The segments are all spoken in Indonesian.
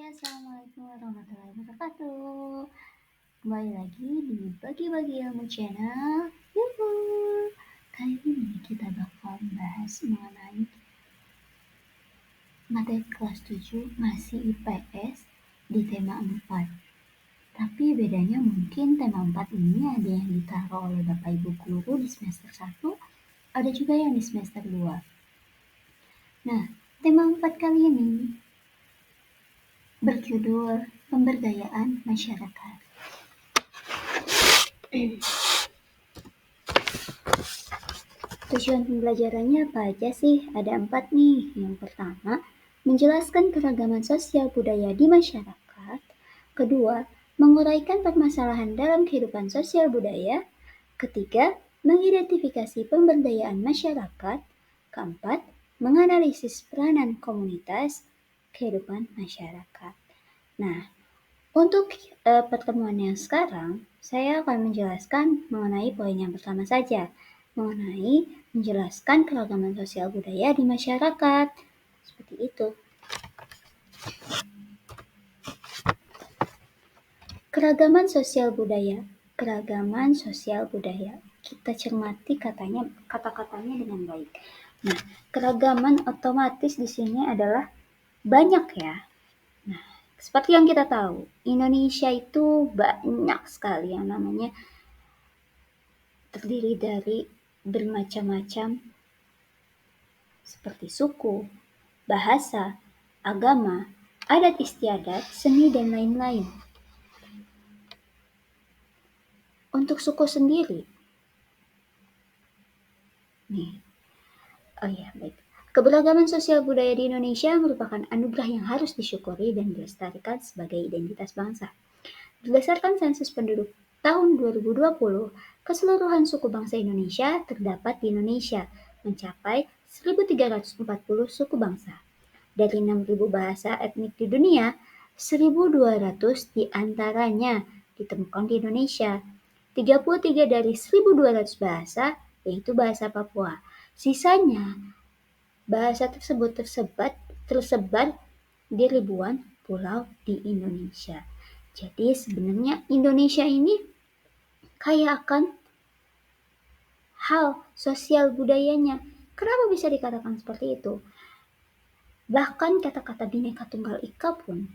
Assalamualaikum warahmatullahi wabarakatuh. Kembali lagi di Bagi-Bagi Ilmu Channel. Yuhu. Kali ini kita bakal bahas mengenai materi kelas 7 masih IPS di tema 4. Tapi bedanya mungkin tema 4 ini ada yang ditaruh oleh Bapak Ibu Guru di semester 1, ada juga yang di semester 2. Nah, tema 4 kali ini berjudul Pemberdayaan Masyarakat. Tujuan pembelajarannya apa aja sih? Ada 4 nih. Yang pertama, menjelaskan keragaman sosial budaya di masyarakat. Kedua, menguraikan permasalahan dalam kehidupan sosial budaya. Ketiga, mengidentifikasi pemberdayaan masyarakat. Keempat, menganalisis peranan komunitas kehidupan masyarakat. Nah, untuk pertemuan yang sekarang, saya akan menjelaskan mengenai poin yang pertama saja, mengenai menjelaskan keragaman sosial budaya di masyarakat. Seperti itu. Keragaman sosial budaya. Keragaman sosial budaya. Kita cermati kata-katanya dengan baik. Nah, keragaman otomatis di sini adalah banyak ya. Nah, seperti yang kita tahu, Indonesia itu banyak sekali yang namanya terdiri dari bermacam-macam seperti suku, bahasa, agama, adat istiadat, seni, dan lain-lain. Untuk suku sendiri, baik. Keberagaman sosial budaya di Indonesia merupakan anugerah yang harus disyukuri dan dilestarikan sebagai identitas bangsa. Berdasarkan sensus penduduk tahun 2020, keseluruhan suku bangsa Indonesia terdapat di Indonesia mencapai 1.340 suku bangsa. Dari 6.000 bahasa etnik di dunia, 1.200 diantaranya ditemukan di Indonesia. 33 dari 1.200 bahasa yaitu bahasa Papua. Sisanya bahasa tersebut tersebar di ribuan pulau di Indonesia. Jadi sebenarnya Indonesia ini kaya akan hal sosial budayanya. Kenapa bisa dikatakan seperti itu? Bahkan kata-kata Bhinneka Tunggal Ika pun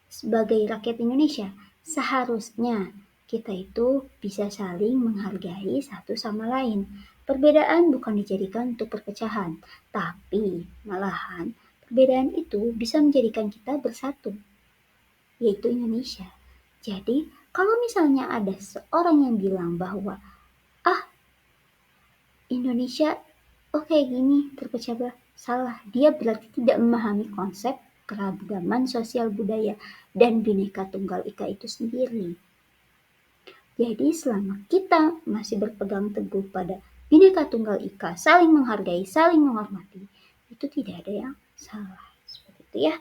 sebagai rakyat Indonesia seharusnya kita itu bisa saling menghargai satu sama lain. Perbedaan bukan dijadikan untuk perpecahan, tapi malahan perbedaan itu bisa menjadikan kita bersatu, yaitu Indonesia. Jadi, kalau misalnya ada seorang yang bilang bahwa Indonesia kayak gini terpecah belah, salah. Dia berarti tidak memahami konsep keragaman sosial budaya dan Bhinneka Tunggal Ika itu sendiri. Jadi selama kita masih berpegang teguh pada Bhinneka Tunggal Ika, saling menghargai, saling menghormati, itu tidak ada yang salah. Seperti itu ya.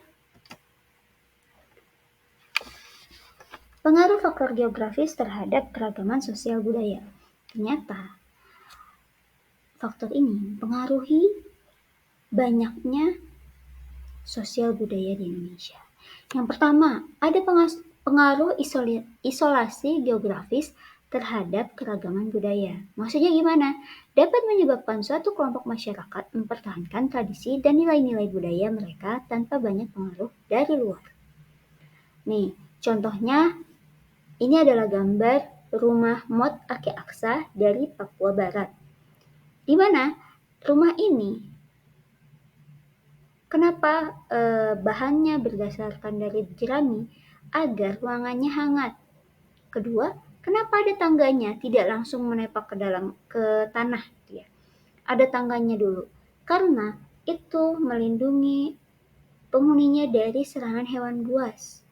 Pengaruh faktor geografis terhadap keragaman sosial budaya. Ternyata faktor ini mempengaruhi banyaknya sosial budaya di Indonesia. Yang pertama, ada pengaruh isolasi geografis terhadap keragaman budaya. Maksudnya gimana? Dapat menyebabkan suatu kelompok masyarakat mempertahankan tradisi dan nilai-nilai budaya mereka tanpa banyak pengaruh dari luar. Nih, contohnya ini adalah gambar rumah Mot Ake Aksa dari Papua Barat. Di mana rumah ini kenapa bahannya berdasarkan dari jerami agar ruangannya hangat. Kedua, kenapa ada tangganya tidak langsung menepak ke tanah ya. Ada tangganya dulu. Karena itu melindungi penghuninya dari serangan hewan buas.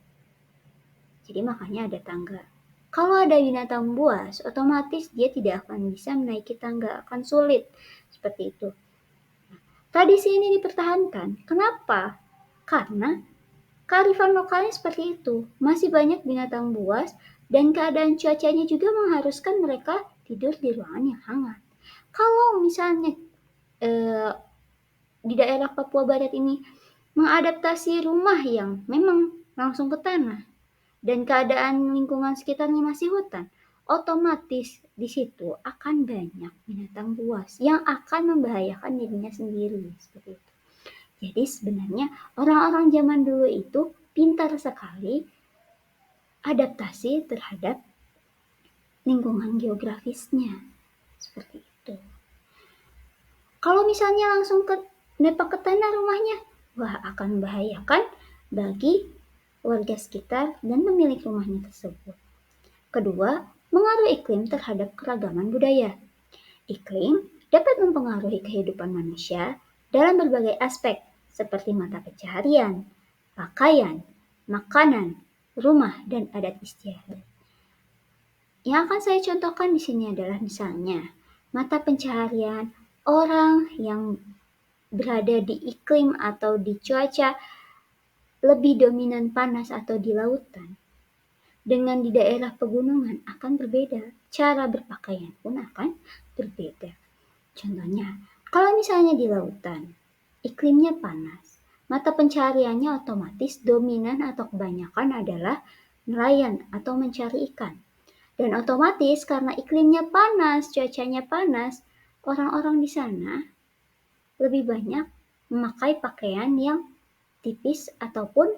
Jadi makanya ada tangga. Kalau ada binatang buas, otomatis dia tidak akan bisa menaiki tangga, akan sulit. Seperti itu. Tradisi ini dipertahankan. Kenapa? Karena kearifan lokalnya seperti itu. Masih banyak binatang buas dan keadaan cuacanya juga mengharuskan mereka tidur di ruangan yang hangat. Kalau misalnya di daerah Papua Barat ini mengadaptasi rumah yang memang langsung ke tanah dan keadaan lingkungan sekitarnya masih hutan, otomatis di situ akan banyak binatang buas yang akan membahayakan dirinya sendiri seperti itu. Jadi sebenarnya orang-orang zaman dulu itu pintar sekali adaptasi terhadap lingkungan geografisnya seperti itu. Kalau misalnya langsung nepak ke tanah rumahnya, wah akan membahayakan bagi warga sekitar dan pemilik rumahnya tersebut. Kedua, pengaruh iklim terhadap keragaman budaya. Iklim dapat mempengaruhi kehidupan manusia dalam berbagai aspek seperti mata pencaharian, pakaian, makanan, rumah, dan adat istiadat. Yang akan saya contohkan di sini adalah misalnya mata pencaharian orang yang berada di iklim atau di cuaca lebih dominan panas atau di lautan. Dengan di daerah pegunungan akan berbeda, cara berpakaian pun akan berbeda. Contohnya, kalau misalnya di lautan, iklimnya panas, mata pencahariannya otomatis dominan atau kebanyakan adalah nelayan atau mencari ikan. Dan otomatis karena iklimnya panas, cuacanya panas, orang-orang di sana lebih banyak memakai pakaian yang tipis ataupun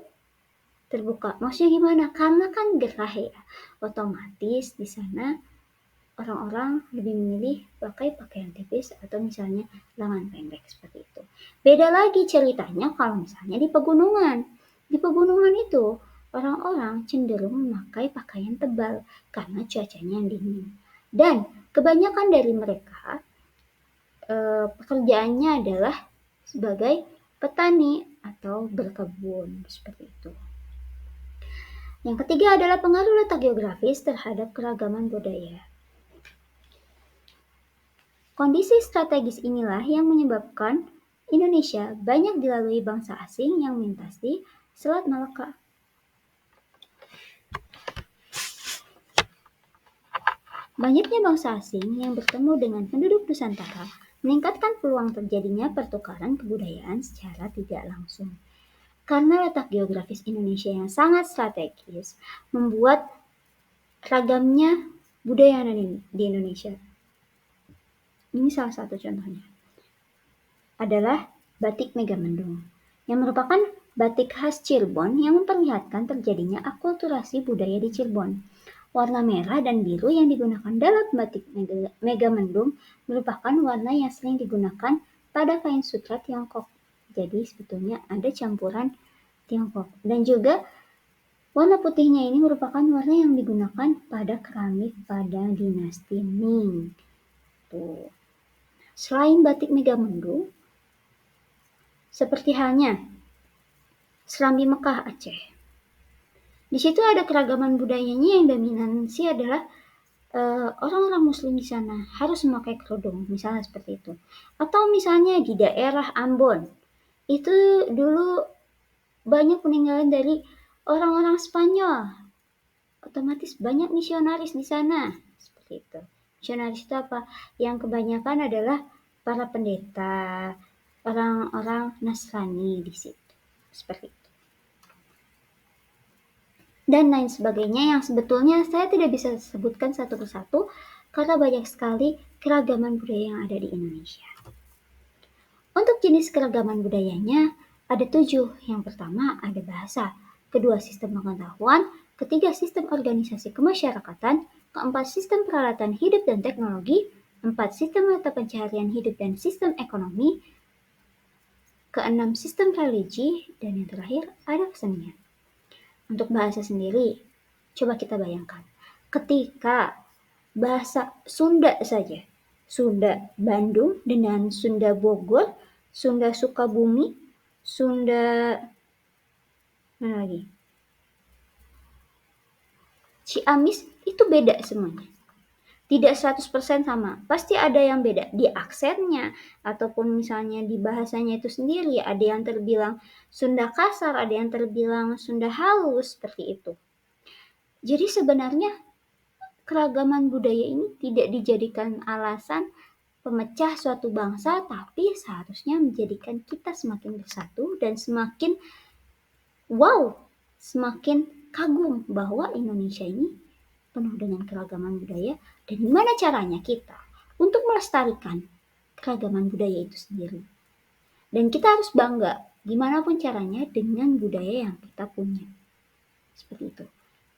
terbuka. Maksudnya gimana? Karena kan gerah ya. Otomatis di sana orang-orang lebih memilih pakai pakaian tipis atau misalnya lengan pendek seperti itu. Beda lagi ceritanya kalau misalnya di pegunungan. Di pegunungan itu orang-orang cenderung memakai pakaian tebal karena cuacanya yang dingin. Dan kebanyakan dari mereka pekerjaannya adalah sebagai petani atau berkebun seperti itu. Yang ketiga adalah pengaruh letak geografis terhadap keragaman budaya. Kondisi strategis inilah yang menyebabkan Indonesia banyak dilalui bangsa asing yang melintasi Selat Malaka. Banyaknya bangsa asing yang bertemu dengan penduduk Nusantara meningkatkan peluang terjadinya pertukaran kebudayaan secara tidak langsung. Karena letak geografis Indonesia yang sangat strategis, membuat ragamnya budaya di Indonesia. Ini salah satu contohnya. Adalah batik Megamendung, yang merupakan batik khas Cirebon yang memperlihatkan terjadinya akulturasi budaya di Cirebon. Warna merah dan biru yang digunakan dalam batik Megamendung merupakan warna yang sering digunakan pada kain sutra Tiongkok. Jadi sebetulnya ada campuran Tiongkok. Dan juga warna putihnya ini merupakan warna yang digunakan pada keramik pada dinasti Ming. Tuh. Selain batik Megamendung, seperti halnya Serambi Mekah Aceh. Di situ ada keragaman budayanya yang dominansi adalah orang-orang muslim di sana harus memakai kerudung, misalnya seperti itu. Atau misalnya di daerah Ambon, itu dulu banyak peninggalan dari orang-orang Spanyol. Otomatis banyak misionaris di sana, seperti itu. Misionaris itu apa? Yang kebanyakan adalah para pendeta, orang-orang Nasrani di situ, seperti itu. Dan lain sebagainya yang sebetulnya saya tidak bisa sebutkan satu persatu karena banyak sekali keragaman budaya yang ada di Indonesia. Untuk jenis keragaman budayanya ada 7. Yang pertama ada bahasa, kedua sistem pengetahuan, ketiga sistem organisasi kemasyarakatan, keempat sistem peralatan hidup dan teknologi, 4 sistem mata pencaharian hidup dan sistem ekonomi, keenam sistem religi, dan yang terakhir ada kesenian. Untuk bahasa sendiri, coba kita bayangkan. Ketika bahasa Sunda saja, Sunda Bandung dengan Sunda Bogor, Sunda Sukabumi, Sunda mana lagi? Ciamis itu beda semuanya. Tidak 100% sama, pasti ada yang beda di aksennya ataupun misalnya di bahasanya itu sendiri, ada yang terbilang Sunda kasar, ada yang terbilang Sunda halus, seperti itu. Jadi sebenarnya keragaman budaya ini tidak dijadikan alasan pemecah suatu bangsa, tapi seharusnya menjadikan kita semakin bersatu dan semakin wow, semakin kagum bahwa Indonesia ini penuh dengan keragaman budaya dan gimana caranya kita untuk melestarikan keragaman budaya itu sendiri. Dan kita harus bangga gimana pun caranya dengan budaya yang kita punya. Seperti itu.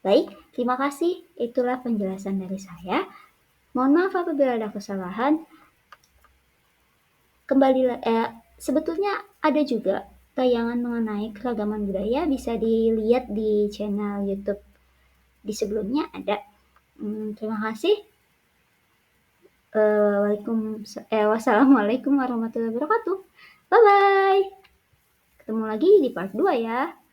Baik, terima kasih. Itulah penjelasan dari saya. Mohon maaf apabila ada kesalahan. Sebetulnya ada juga tayangan mengenai keragaman budaya, bisa dilihat di channel YouTube di sebelumnya ada. Terima kasih. Wassalamualaikum warahmatullahi wabarakatuh. Bye bye. Ketemu lagi di part 2 ya.